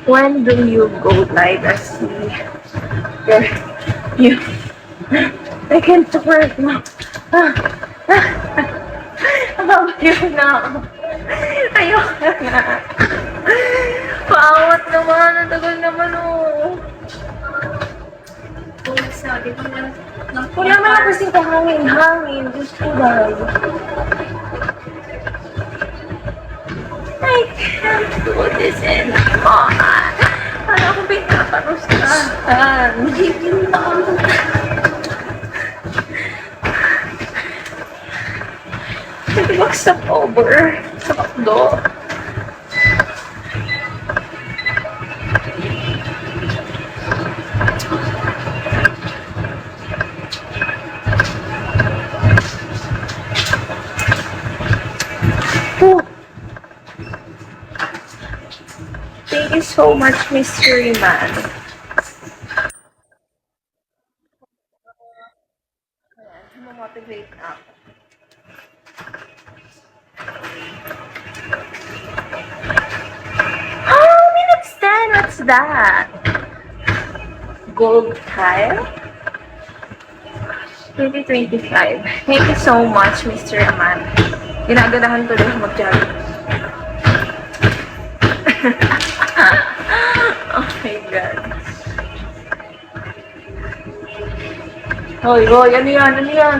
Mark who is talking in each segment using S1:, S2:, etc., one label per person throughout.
S1: When do you go live as your you? I can't work now. Yun na ako. Ayoko na. Paawat naman. Ang tagal naman oh. Wala man ako kasing kahangin-hangin. Diyos ko dahil. I can't do this anymore. Ano akong pinaparustahan? Hindi na ako. Pwede mag-stop over sa pakdo. Thank you so much, Mystery Man. Ayan, motivate ako. Oh, Linux 10! What's that? Gold tile? 2025. Thank you so much, Mr. Man. Ginaganahan ko din mag-jogging. Oh my God. Hoy, hoy, ano yan? Ano yan?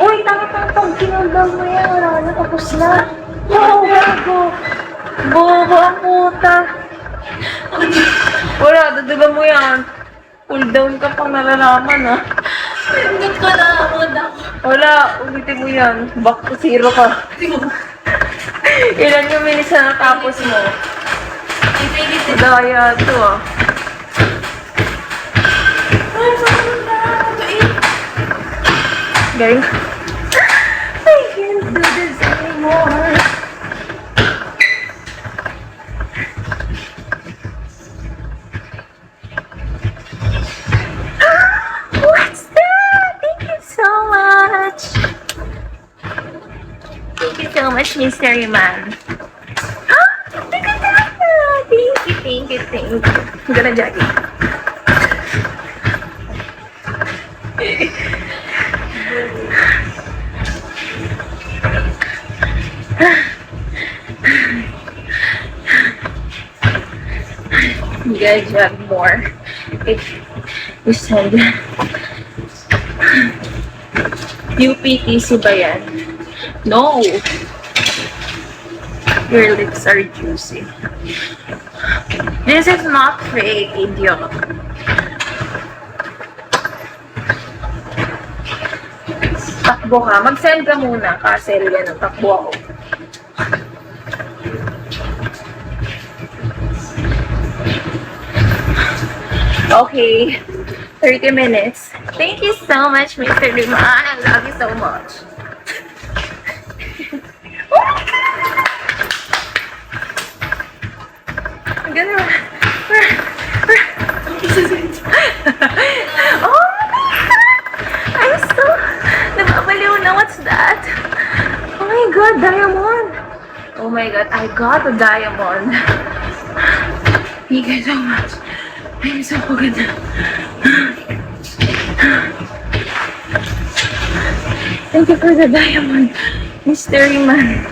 S1: Uy, tanga-tanga. Kinuldaw mo yan. Wala na, tapos na. Wow, bago. Bobo ang puta. Wala, dadaga mo yan. Cool down ka pang nalalaman, ha?
S2: Hindi ko na ako.
S1: Wala, ulitin mo yan. Back to zero ka. Ilan yung minutes na natapos mo? Daya ito, ah. Guys, I can't do this anymore. What's that? Thank you so much. Thank you so much, Mystery Man. Thank you, thank you. I'm gonna jog it. You gotta jog more. If you said UPTC ba yan? No! Your lips are juicy. This is not fake, idiot. Takbo ka. Mag-send ka muna. Castle yan. Takbo ako. Okay. 30 minutes. Thank you so much, Mr. Liman. I love you so much. Gonna... Oh my God! I'm so... Nababaliw na. What's that? Oh my God, diamond! Oh my God, I got a diamond. Thank you so much. I'm so good. Thank you for the diamond, Mystery Man.